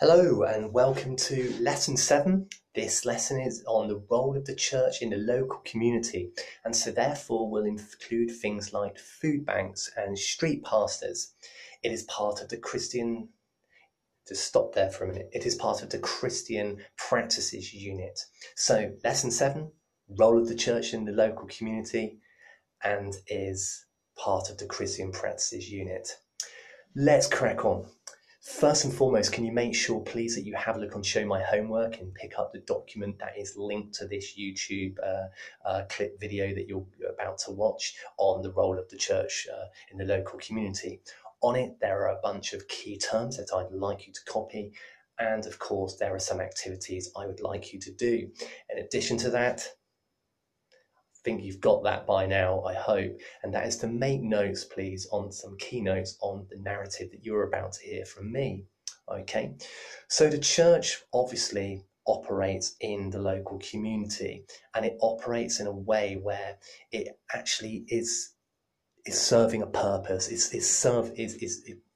Hello and welcome to Lesson 7. This lesson is on the role of the church in the local community, and so therefore will include things like food banks and street pastors. It is part of the Christian, to stop there for a minute, it is part of the Christian Practices Unit. So Lesson 7, role of the church in the local community, and is part of the Christian Practices Unit. Let's crack on. First and foremost, can you make sure, please, that you have a look on Show My Homework and pick up the document that is linked to this YouTube clip video that you're about to watch on the role of the church in the local community. On it, there are a bunch of key terms that I'd like you to copy. And of course, there are some activities I would like you to do. In addition to that, think you've got that by now, I hope, and that is to make notes, please, on some key notes on the narrative that you're about to hear from me. Okay, so the church obviously operates in the local community, and it operates in a way where it actually is serving a purpose.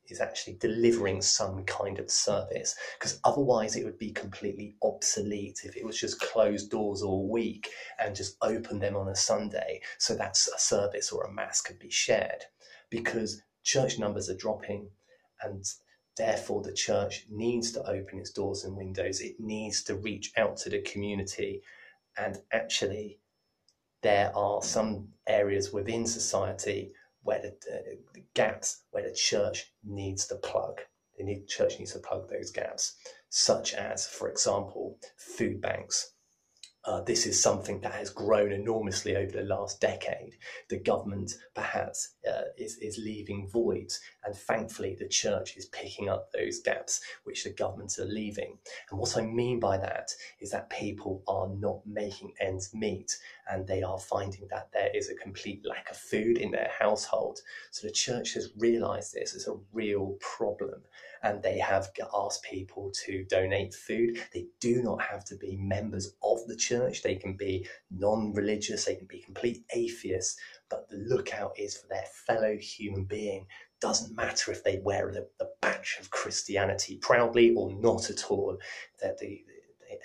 Is actually delivering some kind of service, because otherwise it would be completely obsolete if it was just closed doors all week and just open them on a Sunday so that a service or a mass could be shared, because church numbers are dropping and therefore the church needs to open its doors and windows. It needs to reach out to the community, and actually there are some areas within society where the gaps where the church needs to plug. The church needs to plug those gaps, such as, for example, food banks. This is something that has grown enormously over the last decade. The government perhaps is leaving voids, and thankfully the church is picking up those gaps which the governments are leaving. And what I mean by that is that people are not making ends meet, and they are finding that there is a complete lack of food in their household. So the church has realised this as a real problem, and they have asked people to donate food. They do not have to be members of the church. They can be non-religious, they can be complete atheists, but the lookout is for their fellow human being. Doesn't matter if they wear the badge of Christianity proudly or not at all. That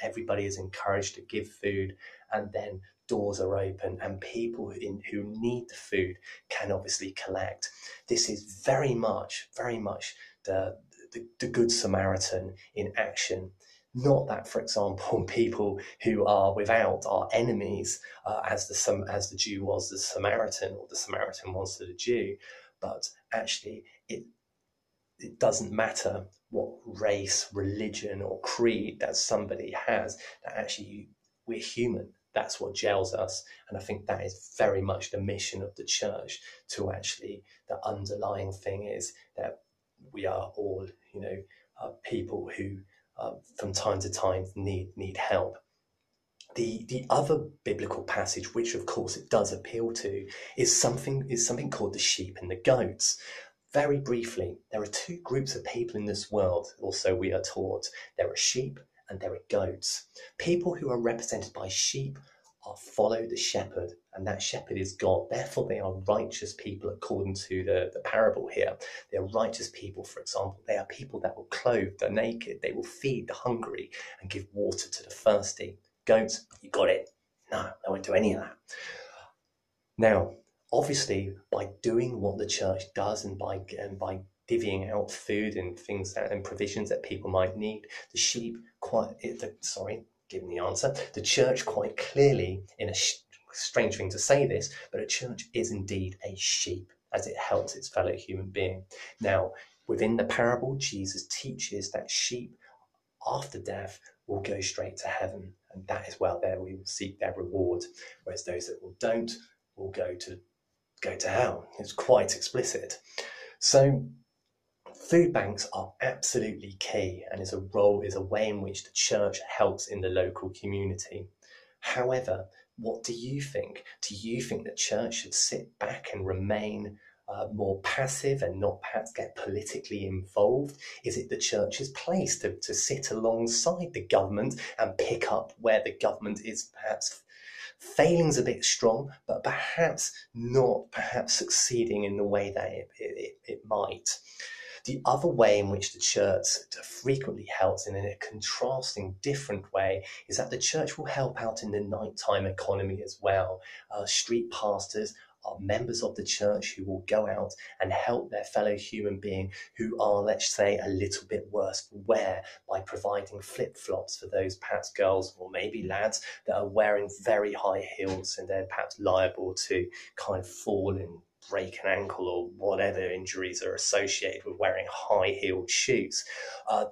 everybody is encouraged to give food, and then doors are open and people who need the food can obviously collect. This is very much the Good Samaritan in action. Not that, for example, people who are without are enemies, as the Jew was the Samaritan, or the Samaritan was to the Jew, but actually it doesn't matter what race, religion, or creed that somebody has, that actually we're human. That's what gels us. And I think that is very much the mission of the church, to actually, the underlying thing is that we are all, people who from time to time need help. The other biblical passage, which of course it does appeal to, is something called the sheep and the goats. Very briefly, there are two groups of people in this world, also we are taught. There are sheep and there are goats. People who are represented by sheep follow the shepherd, and that shepherd is God. Therefore, they are righteous people according to the parable here. They are righteous people, for example. They are people that will clothe the naked. They will feed the hungry and give water to the thirsty. Goats, you got it. No, I won't do any of that. Now, obviously, by doing what the church does and by divvying out food and things and provisions that people might need, the church quite clearly, in a strange thing to say this, but a church is indeed a sheep, as it helps its fellow human being. Now, within the parable, Jesus teaches that sheep after death will go straight to heaven, and that is where we will seek their reward, whereas those that don't will go to hell. It's quite explicit. So food banks are absolutely key, and is a way in which the church helps in the local community. However, what do you think? Do you think the church should sit back and remain more passive and not perhaps get politically involved? Is it the church's place to sit alongside the government and pick up where the government is perhaps failing's a bit strong, but perhaps not succeeding in the way that it might? The other way in which the church frequently helps in a contrasting different way is that the church will help out in the nighttime economy as well. Street pastors are members of the church who will go out and help their fellow human being who are, let's say, a little bit worse for wear by providing flip-flops for those perhaps girls or maybe lads that are wearing very high heels and they're perhaps liable to kind of fall and break an ankle or whatever injuries are associated with wearing high-heeled shoes.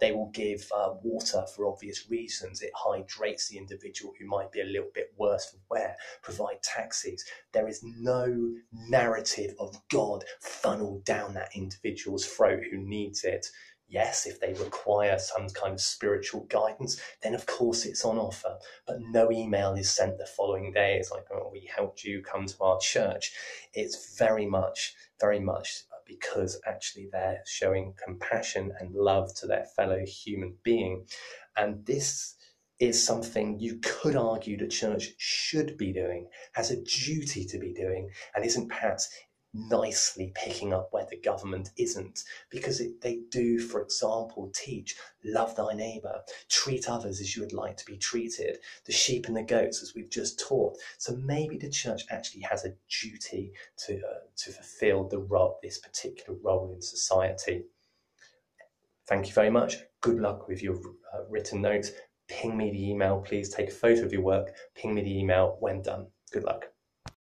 They will give water for obvious reasons. It hydrates the individual who might be a little bit worse for wear, provide taxis. There is no narrative of God funneled down that individual's throat who needs it. Yes, if they require some kind of spiritual guidance, then of course it's on offer. But no email is sent the following day. It's like, oh, we helped you come to our church. It's very much because actually they're showing compassion and love to their fellow human being. And this is something you could argue the church should be doing, has a duty to be doing, and isn't perhaps nicely picking up where the government isn't, because they do, for example, teach love thy neighbour, treat others as you would like to be treated, the sheep and the goats as we've just taught. So maybe the church actually has a duty to fulfil this particular role in society. Thank you very much. Good luck with your written notes. Ping me the email, please. Take a photo of your work. Ping me the email when done. Good luck.